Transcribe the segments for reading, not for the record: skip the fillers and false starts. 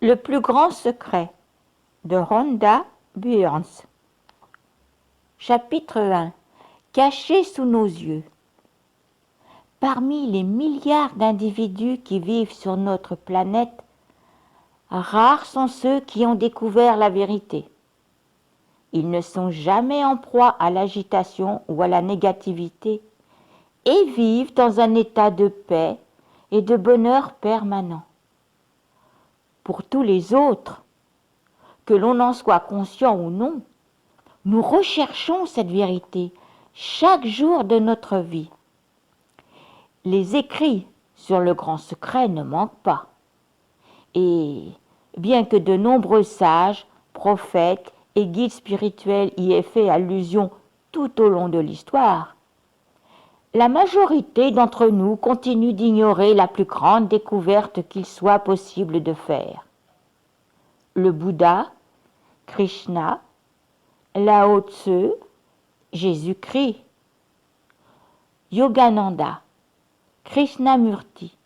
Le plus grand secret de Rhonda Byrne. Chapitre 1. Caché sous nos yeux. Parmi les milliards d'individus qui vivent sur notre planète, rares sont ceux qui ont découvert la vérité. Ils ne sont jamais en proie à l'agitation ou à la négativité et vivent dans un état de paix et de bonheur permanent. Pour tous les autres, que l'on en soit conscient ou non, nous recherchons cette vérité chaque jour de notre vie. Les écrits sur le grand secret ne manquent pas. Et bien que de nombreux sages, prophètes et guides spirituels y aient fait allusion tout au long de l'histoire, la majorité d'entre nous continue d'ignorer la plus grande découverte qu'il soit possible de faire. Le Bouddha, Krishna, Lao Tzu, Jésus-Christ, Yogananda, Krishnamurti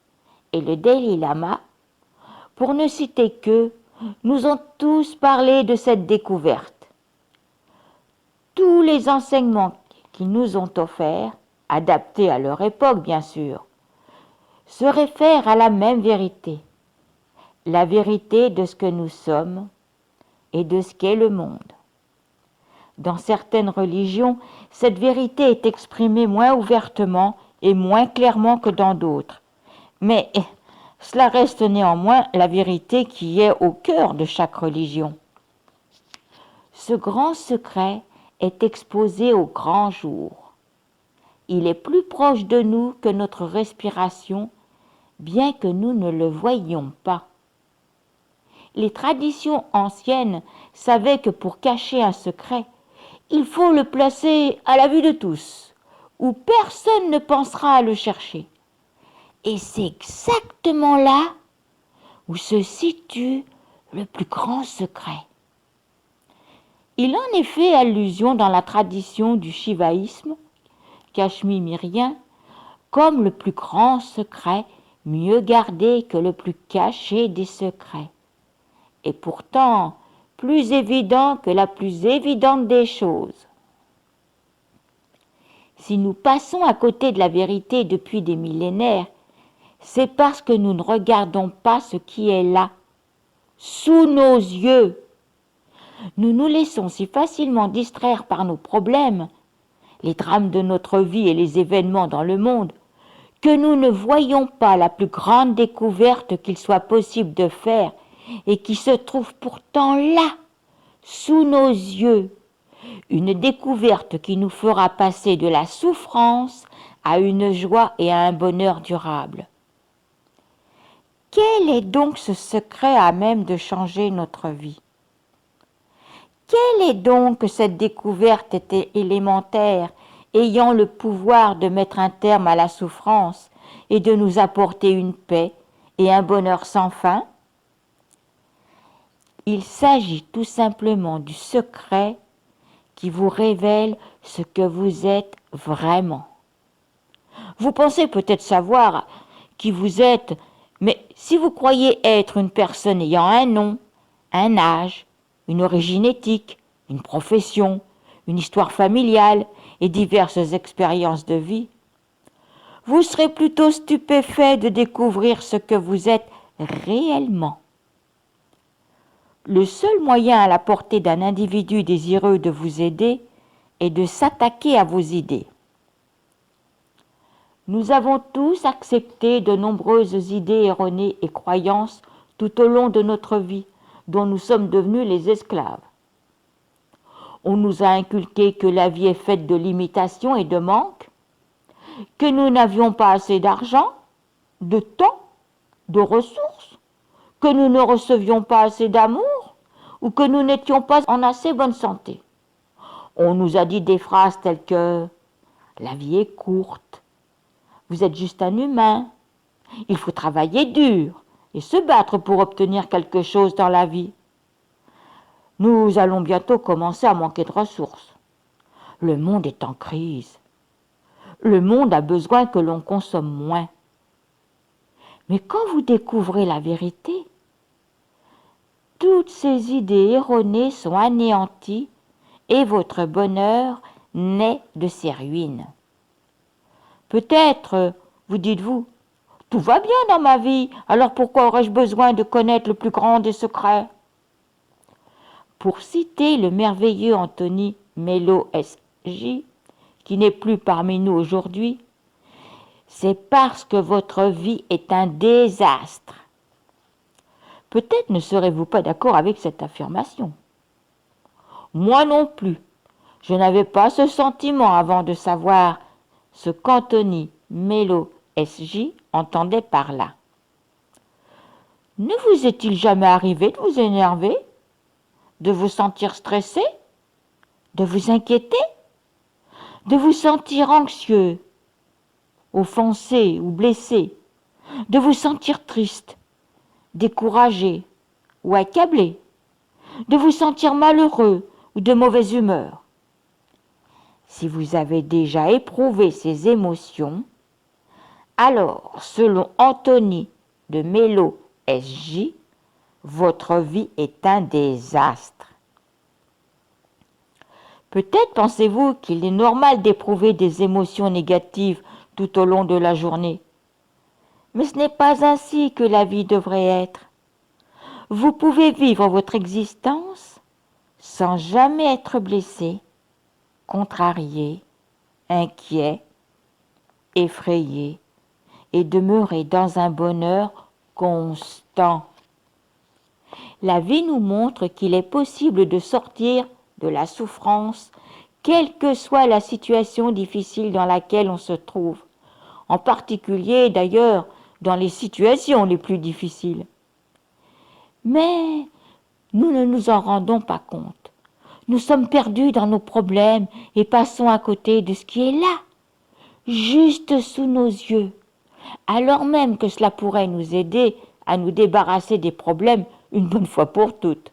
et le Dalai Lama, pour ne citer qu'eux, nous ont tous parlé de cette découverte. Tous les enseignements qu'ils nous ont offerts, adaptés à leur époque bien sûr, se réfèrent à la même vérité, la vérité de ce que nous sommes et de ce qu'est le monde. Dans certaines religions, cette vérité est exprimée moins ouvertement et moins clairement que dans d'autres. Mais cela reste néanmoins la vérité qui est au cœur de chaque religion. Ce grand secret est exposé au grand jour. Il est plus proche de nous que notre respiration, bien que nous ne le voyions pas. Les traditions anciennes savaient que pour cacher un secret, il faut le placer à la vue de tous, où personne ne pensera à le chercher. Et c'est exactement là où se situe le plus grand secret. Il en est fait allusion dans la tradition du shivaïsme, cachemire-myrien, comme le plus grand secret, mieux gardé que le plus caché des secrets. Et pourtant, plus évident que la plus évidente des choses. Si nous passons à côté de la vérité depuis des millénaires, c'est parce que nous ne regardons pas ce qui est là, sous nos yeux. Nous nous laissons si facilement distraire par nos problèmes, les drames de notre vie et les événements dans le monde, que nous ne voyons pas la plus grande découverte qu'il soit possible de faire et qui se trouve pourtant là, sous nos yeux, une découverte qui nous fera passer de la souffrance à une joie et à un bonheur durable. Quel est donc ce secret à même de changer notre vie? Quelle est donc cette découverte élémentaire ayant le pouvoir de mettre un terme à la souffrance et de nous apporter une paix et un bonheur sans fin? Il s'agit tout simplement du secret qui vous révèle ce que vous êtes vraiment. Vous pensez peut-être savoir qui vous êtes, mais si vous croyez être une personne ayant un nom, un âge, une origine éthique, une profession, une histoire familiale et diverses expériences de vie, vous serez plutôt stupéfait de découvrir ce que vous êtes réellement. Le seul moyen à la portée d'un individu désireux de vous aider est de s'attaquer à vos idées. Nous avons tous accepté de nombreuses idées erronées et croyances tout au long de notre vie, dont nous sommes devenus les esclaves. On nous a inculqué que la vie est faite de limitations et de manques, que nous n'avions pas assez d'argent, de temps, de ressources, que nous ne recevions pas assez d'amour ou que nous n'étions pas en assez bonne santé. On nous a dit des phrases telles que « la vie est courte »,« vous êtes juste un humain »,« il faut travailler dur et se battre pour obtenir quelque chose dans la vie ». Nous allons bientôt commencer à manquer de ressources. Le monde est en crise. Le monde a besoin que l'on consomme moins. Mais quand vous découvrez la vérité, toutes ces idées erronées sont anéanties et votre bonheur naît de ces ruines. Peut-être, vous dites-vous, tout va bien dans ma vie, alors pourquoi aurais-je besoin de connaître le plus grand des secrets? Pour citer le merveilleux Anthony Melo S.J., qui n'est plus parmi nous aujourd'hui, c'est parce que votre vie est un désastre. Peut-être ne serez-vous pas d'accord avec cette affirmation. Moi non plus. Je n'avais pas ce sentiment avant de savoir ce qu'Anthony Melo S.J. entendait par là. Ne vous est-il jamais arrivé de vous énerver, de vous sentir stressé, de vous inquiéter, de vous sentir anxieux, offensé ou blessé, de vous sentir triste, découragé ou accablé, de vous sentir malheureux ou de mauvaise humeur? Si vous avez déjà éprouvé ces émotions, alors, selon Anthony de Melo S.J., votre vie est un désastre. Peut-être pensez-vous qu'il est normal d'éprouver des émotions négatives tout au long de la journée. Mais ce n'est pas ainsi que la vie devrait être. Vous pouvez vivre votre existence sans jamais être blessé, contrarié, inquiet, effrayé et demeurer dans un bonheur constant. La vie nous montre qu'il est possible de sortir de la souffrance, quelle que soit la situation difficile dans laquelle on se trouve, en particulier d'ailleurs dans les situations les plus difficiles. Mais nous ne nous en rendons pas compte. Nous sommes perdus dans nos problèmes et passons à côté de ce qui est là, juste sous nos yeux, alors même que cela pourrait nous aider à nous débarrasser des problèmes une bonne fois pour toutes.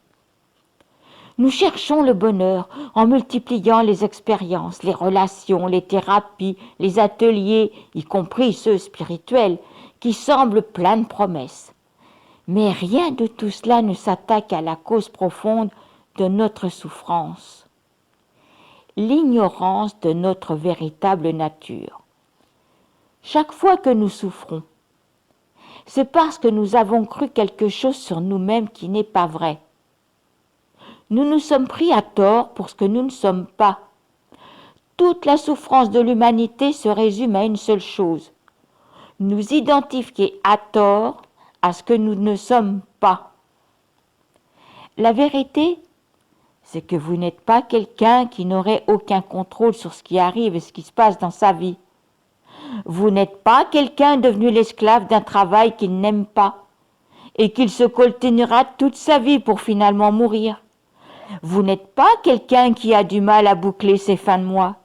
Nous cherchons le bonheur en multipliant les expériences, les relations, les thérapies, les ateliers, y compris ceux spirituels, qui semblent pleins de promesses. Mais rien de tout cela ne s'attaque à la cause profonde de notre souffrance, l'ignorance de notre véritable nature. Chaque fois que nous souffrons, c'est parce que nous avons cru quelque chose sur nous-mêmes qui n'est pas vrai. Nous nous sommes pris à tort pour ce que nous ne sommes pas. Toute la souffrance de l'humanité se résume à une seule chose: nous identifier à tort à ce que nous ne sommes pas. La vérité, c'est que vous n'êtes pas quelqu'un qui n'aurait aucun contrôle sur ce qui arrive et ce qui se passe dans sa vie. Vous n'êtes pas quelqu'un devenu l'esclave d'un travail qu'il n'aime pas et qu'il se coltinera toute sa vie pour finalement mourir. Vous n'êtes pas quelqu'un qui a du mal à boucler ses fins de mois.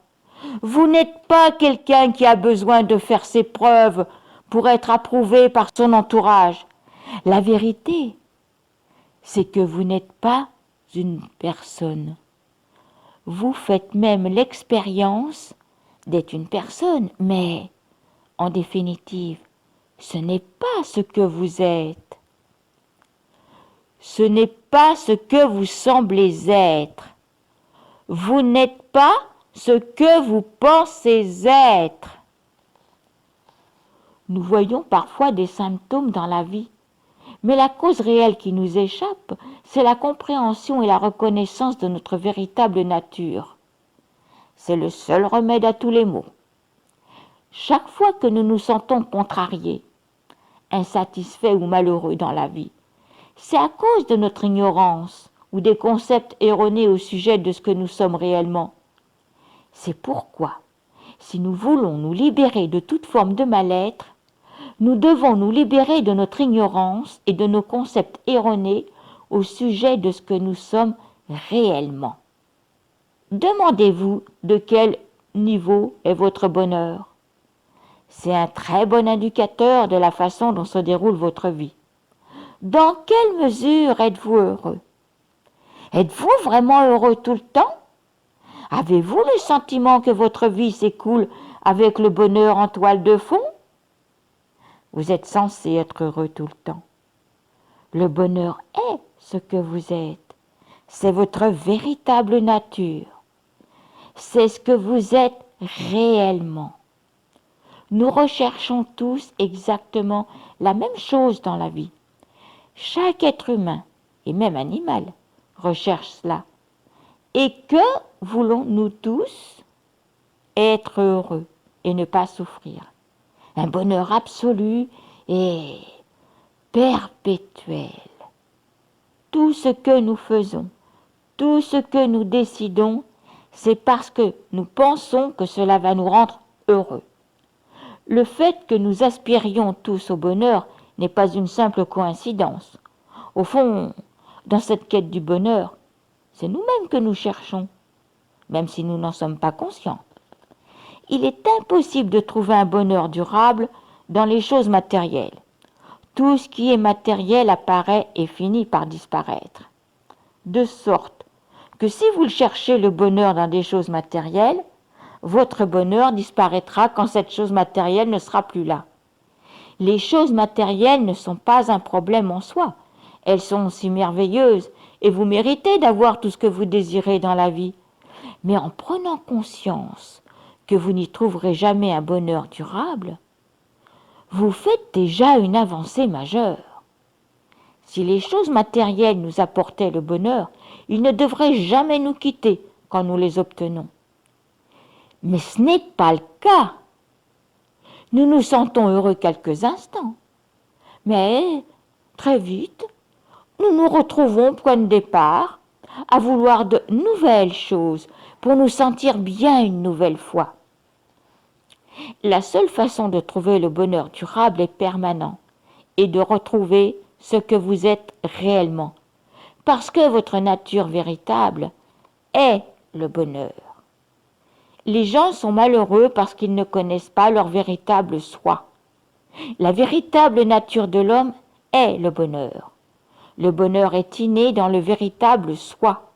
Vous n'êtes pas quelqu'un qui a besoin de faire ses preuves pour être approuvé par son entourage. La vérité, c'est que vous n'êtes pas une personne. Vous faites même l'expérience d'être une personne, mais en définitive, ce n'est pas ce que vous êtes. Ce n'est pas ce que vous semblez être. Vous n'êtes pas ce que vous pensez être. Nous voyons parfois des symptômes dans la vie, mais la cause réelle qui nous échappe, c'est la compréhension et la reconnaissance de notre véritable nature. C'est le seul remède à tous les maux. Chaque fois que nous nous sentons contrariés, insatisfaits ou malheureux dans la vie, c'est à cause de notre ignorance ou des concepts erronés au sujet de ce que nous sommes réellement. C'est pourquoi, si nous voulons nous libérer de toute forme de mal-être, nous devons nous libérer de notre ignorance et de nos concepts erronés au sujet de ce que nous sommes réellement. Demandez-vous de quel niveau est votre bonheur. C'est un très bon indicateur de la façon dont se déroule votre vie. Dans quelle mesure êtes-vous heureux? Êtes-vous vraiment heureux tout le temps? Avez-vous le sentiment que votre vie s'écoule avec le bonheur en toile de fond? Vous êtes censé être heureux tout le temps. Le bonheur est ce que vous êtes. C'est votre véritable nature. C'est ce que vous êtes réellement. Nous recherchons tous exactement la même chose dans la vie. Chaque être humain, et même animal, recherche cela. Et que voulons-nous tous? Être heureux et ne pas souffrir. Un bonheur absolu et perpétuel. Tout ce que nous faisons, tout ce que nous décidons, c'est parce que nous pensons que cela va nous rendre heureux. Le fait que nous aspirions tous au bonheur n'est pas une simple coïncidence. Au fond, dans cette quête du bonheur, c'est nous-mêmes que nous cherchons, même si nous n'en sommes pas conscients. Il est impossible de trouver un bonheur durable dans les choses matérielles. Tout ce qui est matériel apparaît et finit par disparaître. De sorte que si vous cherchez le bonheur dans des choses matérielles, votre bonheur disparaîtra quand cette chose matérielle ne sera plus là. Les choses matérielles ne sont pas un problème en soi. Elles sont aussi merveilleuses et vous méritez d'avoir tout ce que vous désirez dans la vie. Mais en prenant conscience que vous n'y trouverez jamais un bonheur durable, vous faites déjà une avancée majeure. Si les choses matérielles nous apportaient le bonheur, ils ne devraient jamais nous quitter quand nous les obtenons. Mais ce n'est pas le cas. Nous nous sentons heureux quelques instants, mais très vite, nous nous retrouvons point de départ à vouloir de nouvelles choses pour nous sentir bien une nouvelle fois. La seule façon de trouver le bonheur durable et permanent est de retrouver ce que vous êtes réellement, parce que votre nature véritable est le bonheur. Les gens sont malheureux parce qu'ils ne connaissent pas leur véritable soi. La véritable nature de l'homme est le bonheur. Le bonheur est inné dans le véritable soi.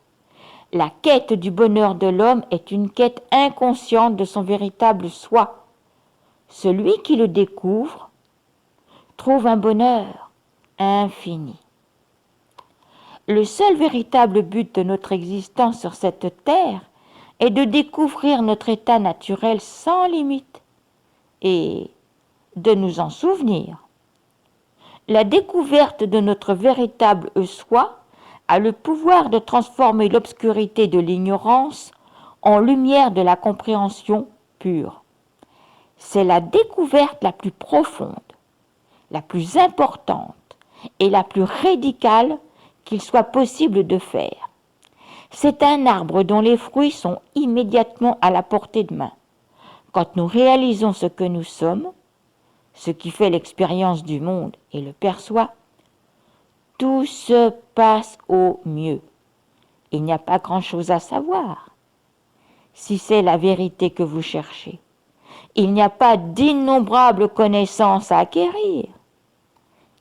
La quête du bonheur de l'homme est une quête inconsciente de son véritable soi. Celui qui le découvre trouve un bonheur infini. Le seul véritable but de notre existence sur cette terre est de découvrir notre état naturel sans limite et de nous en souvenir. La découverte de notre véritable soi a le pouvoir de transformer l'obscurité de l'ignorance en lumière de la compréhension pure. C'est la découverte la plus profonde, la plus importante et la plus radicale qu'il soit possible de faire. C'est un arbre dont les fruits sont immédiatement à la portée de main. Quand nous réalisons ce que nous sommes, ce qui fait l'expérience du monde et le perçoit, tout se passe au mieux. Il n'y a pas grand-chose à savoir, si c'est la vérité que vous cherchez. Il n'y a pas d'innombrables connaissances à acquérir.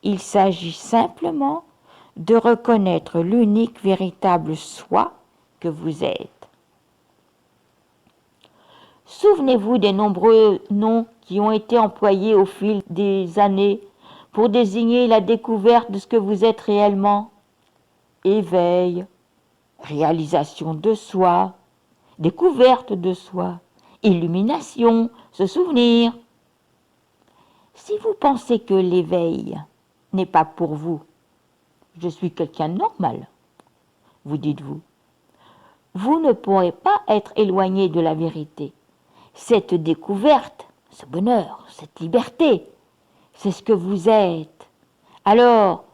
Il s'agit simplement de reconnaître l'unique véritable soi que vous êtes. Souvenez-vous des nombreux noms qui ont été employés au fil des années pour désigner la découverte de ce que vous êtes réellement. Éveil, réalisation de soi, découverte de soi, illumination, se souvenir. Si vous pensez que l'éveil n'est pas pour vous, je suis quelqu'un de normal, vous dites-vous, vous ne pourrez pas être éloigné de la vérité. Cette découverte, ce bonheur, cette liberté, c'est ce que vous êtes. Alors,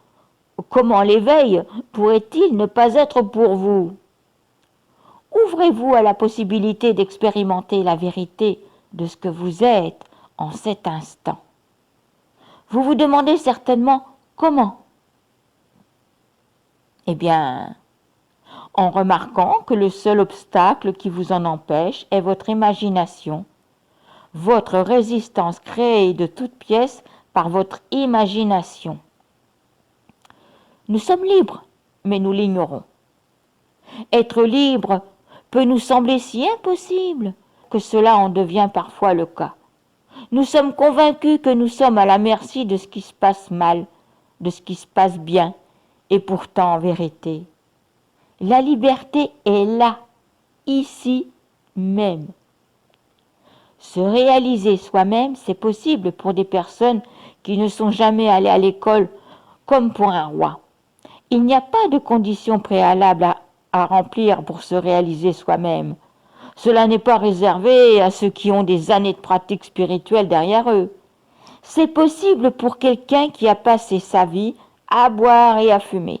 comment l'éveil pourrait-il ne pas être pour vous? Ouvrez-vous à la possibilité d'expérimenter la vérité de ce que vous êtes en cet instant. Vous vous demandez certainement comment? Eh bien, en remarquant que le seul obstacle qui vous en empêche est votre imagination, votre résistance créée de toutes pièces par votre imagination. Nous sommes libres, mais nous l'ignorons. Être libre peut nous sembler si impossible que cela en devient parfois le cas. Nous sommes convaincus que nous sommes à la merci de ce qui se passe mal, de ce qui se passe bien, Et pourtant, en vérité, la liberté est là, ici même. Se réaliser soi-même, c'est possible pour des personnes qui ne sont jamais allées à l'école comme pour un roi. Il n'y a pas de conditions préalables à remplir pour se réaliser soi-même. Cela n'est pas réservé à ceux qui ont des années de pratique spirituelle derrière eux. C'est possible pour quelqu'un qui a passé sa vie à boire et à fumer.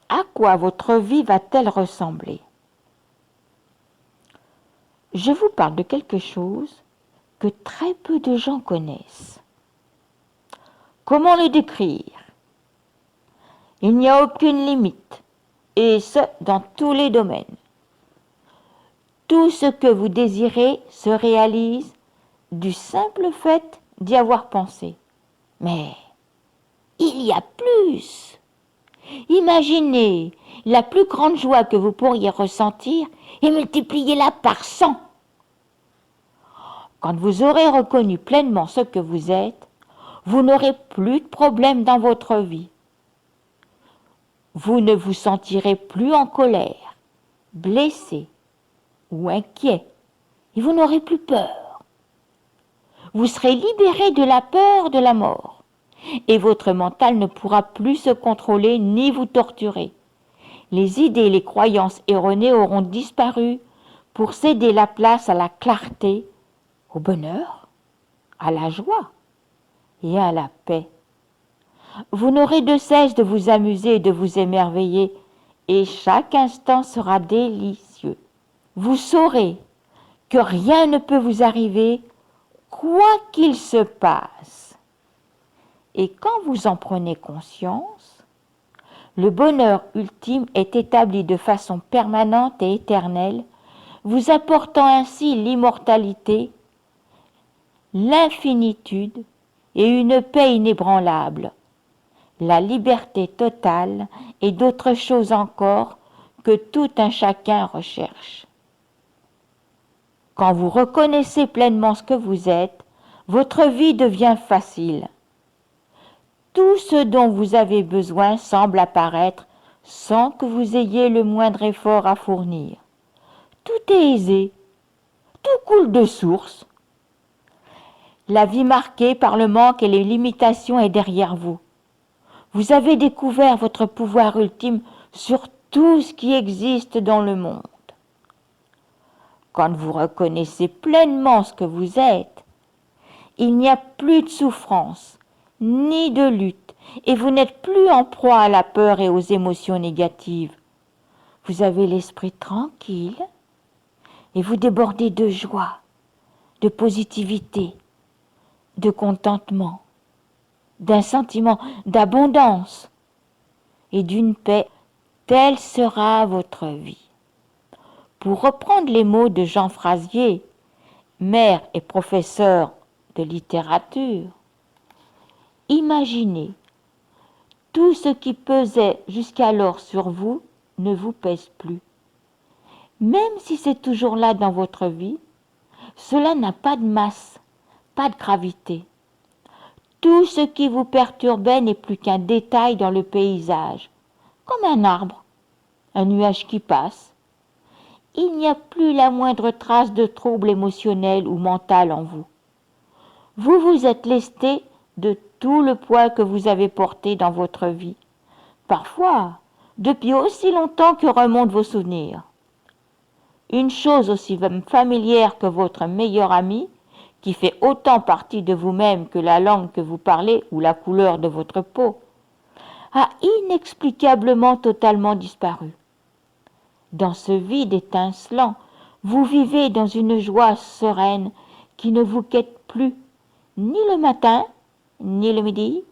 À quoi votre vie va-t-elle ressembler? Je vous parle de quelque chose que très peu de gens connaissent. Comment le décrire? Il n'y a aucune limite, et ce, dans tous les domaines. Tout ce que vous désirez se réalise du simple fait d'y avoir pensé. Mais il y a plus. Imaginez la plus grande joie que vous pourriez ressentir et multipliez-la par 100. Quand vous aurez reconnu pleinement ce que vous êtes, vous n'aurez plus de problèmes dans votre vie. Vous ne vous sentirez plus en colère, blessé ou inquiet, et vous n'aurez plus peur. Vous serez libéré de la peur de la mort, et votre mental ne pourra plus se contrôler ni vous torturer. Les idées et les croyances erronées auront disparu pour céder la place à la clarté, au bonheur, à la joie et à la paix. Vous n'aurez de cesse de vous amuser et de vous émerveiller, et chaque instant sera délicieux. Vous saurez que rien ne peut vous arriver, quoi qu'il se passe. Et quand vous en prenez conscience, le bonheur ultime est établi de façon permanente et éternelle, vous apportant ainsi l'immortalité, l'infinitude et une paix inébranlable, la liberté totale et d'autres choses encore que tout un chacun recherche. Quand vous reconnaissez pleinement ce que vous êtes, votre vie devient facile. Tout ce dont vous avez besoin semble apparaître sans que vous ayez le moindre effort à fournir. Tout est aisé, tout coule de source. La vie marquée par le manque et les limitations est derrière vous. Vous avez découvert votre pouvoir ultime sur tout ce qui existe dans le monde. Quand vous reconnaissez pleinement ce que vous êtes, il n'y a plus de souffrance, ni de lutte, et vous n'êtes plus en proie à la peur et aux émotions négatives. Vous avez l'esprit tranquille et vous débordez de joie, de positivité, de contentement, d'un sentiment d'abondance et d'une paix. Telle sera votre vie. Pour reprendre les mots de Jean Frasier, maire et professeur de littérature, imaginez, tout ce qui pesait jusqu'alors sur vous ne vous pèse plus. Même si c'est toujours là dans votre vie, cela n'a pas de masse, pas de gravité. Tout ce qui vous perturbait n'est plus qu'un détail dans le paysage, comme un arbre, un nuage qui passe. Il n'y a plus la moindre trace de trouble émotionnel ou mental en vous. Vous vous êtes lesté de tout le poids que vous avez porté dans votre vie, parfois depuis aussi longtemps que remontent vos souvenirs. Une chose aussi familière que votre meilleur ami, qui fait autant partie de vous-même que la langue que vous parlez ou la couleur de votre peau, a inexplicablement totalement disparu. Dans ce vide étincelant, vous vivez dans une joie sereine qui ne vous quitte plus, ni le matin, ni le midi,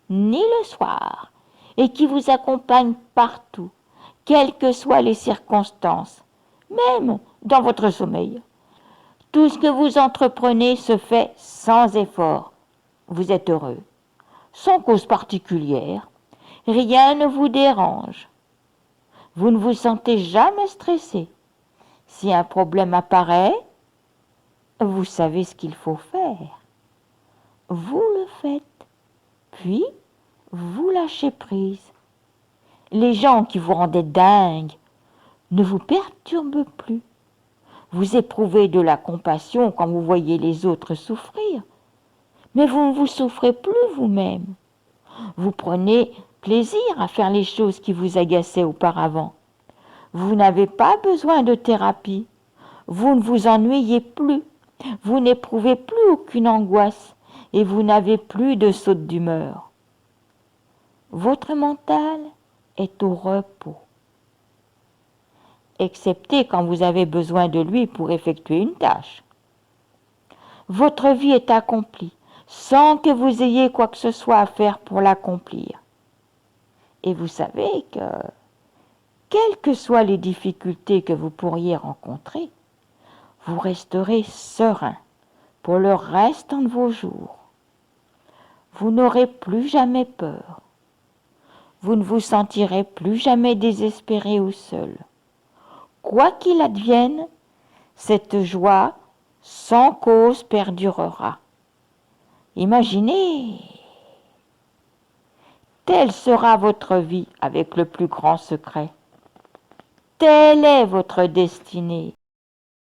ni le soir, et qui vous accompagne partout, quelles que soient les circonstances, même dans votre sommeil. Tout ce que vous entreprenez se fait sans effort. Vous êtes heureux, sans cause particulière. Rien ne vous dérange. Vous ne vous sentez jamais stressé. Si un problème apparaît, vous savez ce qu'il faut faire. Vous le faites, puis vous lâchez prise. Les gens qui vous rendaient dingue ne vous perturbent plus. Vous éprouvez de la compassion quand vous voyez les autres souffrir, mais vous ne vous souffrez plus vous-même. Vous prenez plaisir à faire les choses qui vous agaçaient auparavant. Vous n'avez pas besoin de thérapie. Vous ne vous ennuyez plus. Vous n'éprouvez plus aucune angoisse et vous n'avez plus de sautes d'humeur. Votre mental est au repos, excepté quand vous avez besoin de lui pour effectuer une tâche. Votre vie est accomplie sans que vous ayez quoi que ce soit à faire pour l'accomplir. Et vous savez que, quelles que soient les difficultés que vous pourriez rencontrer, vous resterez serein pour le restant de vos jours. Vous n'aurez plus jamais peur. Vous ne vous sentirez plus jamais désespéré ou seul. Quoi qu'il advienne, cette joie sans cause perdurera. Imaginez, telle sera votre vie avec le plus grand secret. Telle est votre destinée.